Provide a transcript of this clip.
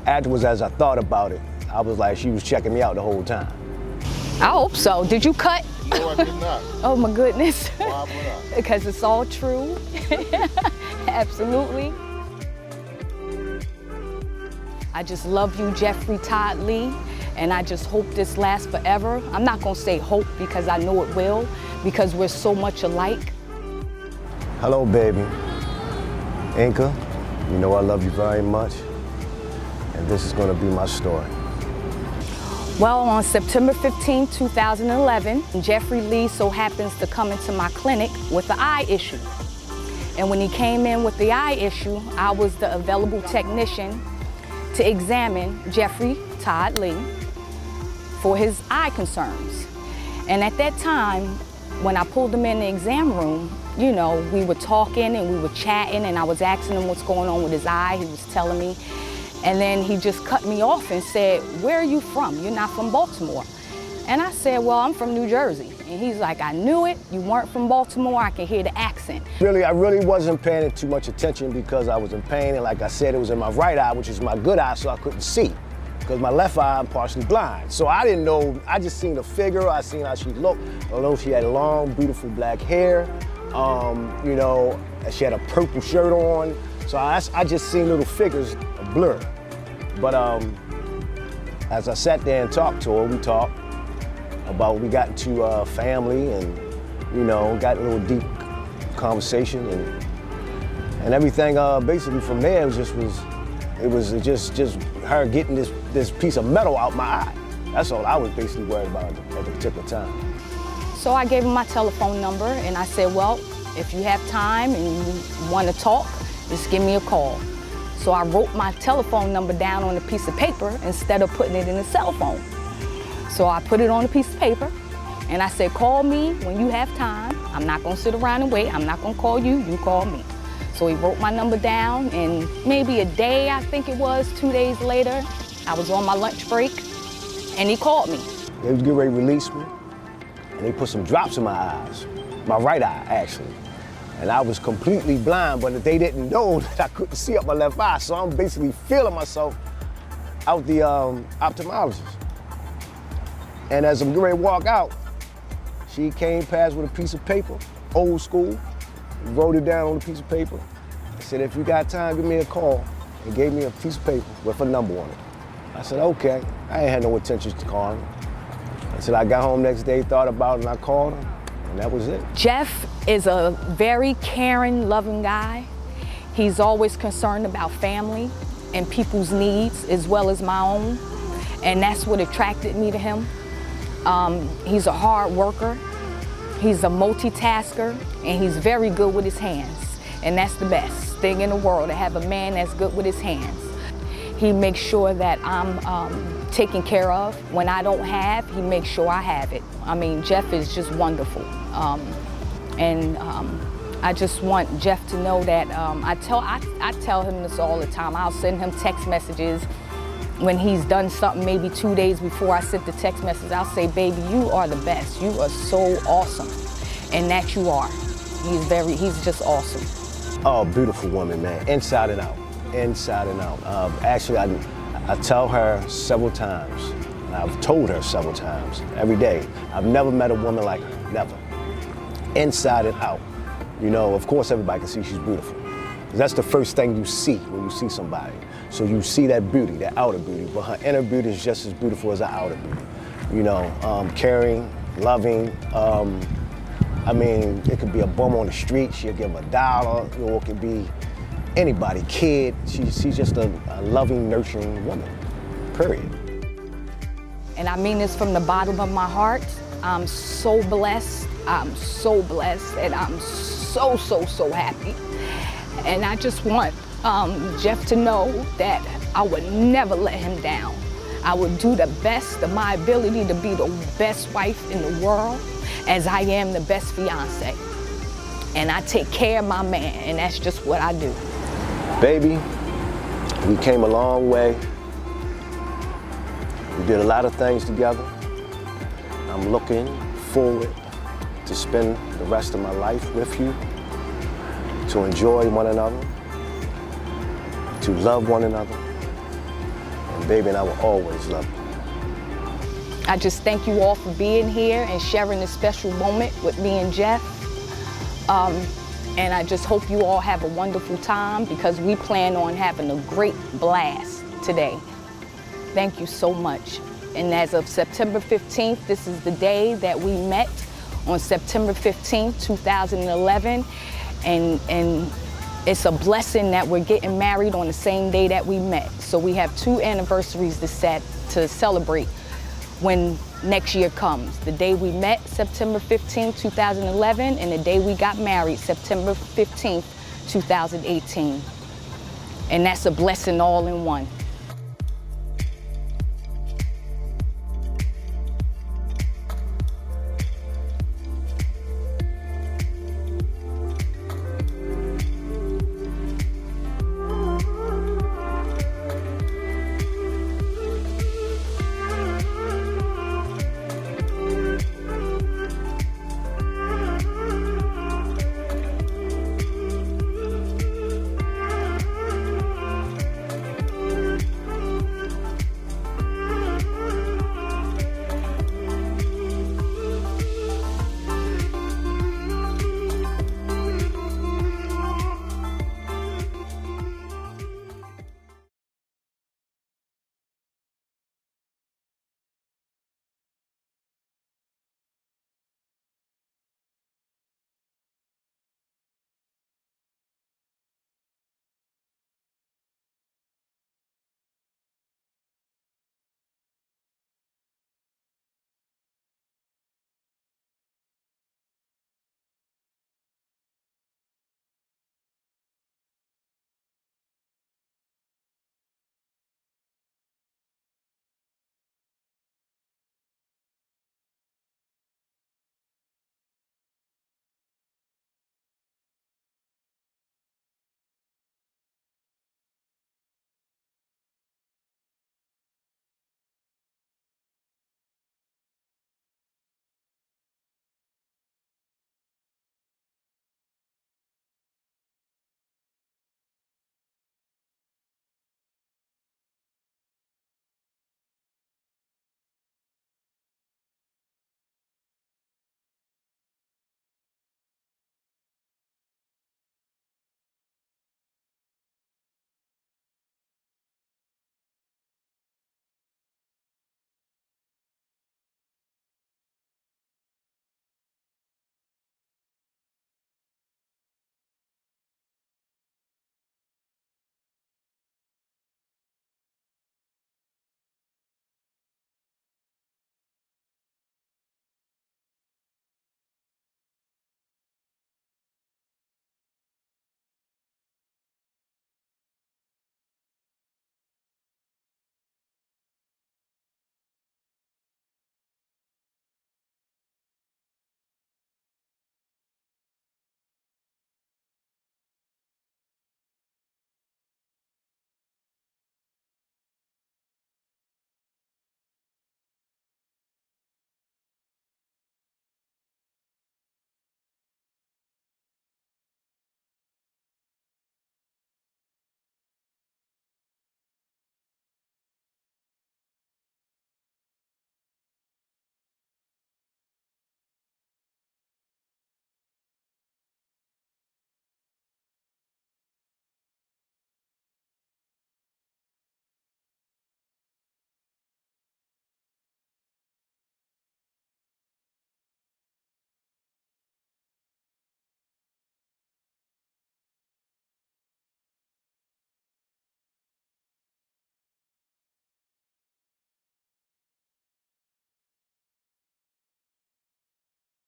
Afterwards, as I thought about it, I was like, she was checking me out the whole time. I hope so. Did you cut? No, I did not. Oh my goodness. Why would I? Because it's all true. Absolutely. I just love you, Jeffrey Todd Lee, and I just hope this lasts forever. I'm not gonna say hope because I know it will, because we're so much alike. Hello, baby. Inka, you know I love you very much, and this is gonna be my story. Well, on September 15, 2011, Jeffrey Lee so happens to come into my clinic with the eye issue. And when he came in with the eye issue, I was the available technician to examine Jeffrey Todd Lee for his eye concerns. And at that time, when I pulled him in the exam room, you know, we were talking and we were chatting and I was asking him what's going on with his eye. He was telling me. And then he just cut me off and said, "Where are you from? You're not from Baltimore." And I said, "Well, I'm from New Jersey." And he's like, "I knew it. You weren't from Baltimore. I can hear the accent." I really wasn't paying too much attention because I was in pain, and like I said, it was in my right eye, which is my good eye, so I couldn't see. Because my left eye, I'm partially blind. So I didn't know, I just seen the figure, I seen how she looked. Although she had long, beautiful black hair, you know, she had a purple shirt on. So I just seen little figures, a blur. But as I sat there and talked to her, we talked about, we got into family and, you know, got a little deep conversation and everything. Basically from there, it was just her getting this piece of metal out my eye. That's all I was basically worried about at the particular time. So I gave him my telephone number and I said, "Well, if you have time and you want to talk, just give me a call." So I wrote my telephone number down on a piece of paper instead of putting it in a cell phone. So I put it on a piece of paper and I said, "Call me when you have time. I'm not gonna sit around and wait. I'm not gonna call you, you call me." So he wrote my number down and maybe a day, I think it was, 2 days later, I was on my lunch break and he called me. They was getting ready to release me and they put some drops in my eyes, my right eye actually. And I was completely blind, but they didn't know that I couldn't see up my left eye. So I'm basically feeling myself out the ophthalmologist. And as I'm getting ready to walk out, she came past with a piece of paper, old school, wrote it down on a piece of paper. Said, "If you got time, give me a call." And gave me a piece of paper with a number on it. I said, "Okay." I ain't had no intentions to call him. I said, I got home next day, thought about it, and I called him. And that was it. Jeff is a very caring, loving guy. He's always concerned about family and people's needs as well as my own. And that's what attracted me to him. He's a hard worker. He's a multitasker, and he's very good with his hands. And that's the best thing in the world, to have a man that's good with his hands. He makes sure that I'm taken care of. When I don't have, he makes sure I have it. I mean, Jeff is just wonderful. I just want Jeff to know that I tell him this all the time. I'll send him text messages when he's done something, maybe 2 days before I sent the text message. I'll say, "Baby, you are the best. You are so awesome." And that you are. He's just awesome. Oh, beautiful woman, man, inside and out, inside and out. Actually, I tell her several times, and I've told her several times, every day, I've never met a woman like her, never. Inside and out. You know, of course everybody can see she's beautiful. That's the first thing you see when you see somebody. So you see that beauty, that outer beauty, but her inner beauty is just as beautiful as her outer beauty. You know, caring, loving. I mean, it could be a bum on the street, she'll give him $1, or it could be anybody, kid. She's just a loving, nurturing woman, period. And I mean this from the bottom of my heart. I'm so blessed. I'm so blessed, and I'm so happy. And I just want Jeff to know that I would never let him down. I would do the best of my ability to be the best wife in the world, as I am the best fiance. And I take care of my man, and that's just what I do. Baby, we came a long way. We did a lot of things together. I'm looking forward to spend the rest of my life with you, to enjoy one another, to love one another, And baby, and I will always love you. I just thank you all for being here and sharing this special moment with me and Jeff. And I just hope you all have a wonderful time because we plan on having a great blast today. Thank you so much. And as of September 15th, this is the day that we met on September 15th, 2011. And it's a blessing that we're getting married on the same day that we met. So we have 2 anniversaries to celebrate when next year comes. The day we met, September 15th, 2011, and the day we got married, September 15th, 2018. And that's a blessing all in one.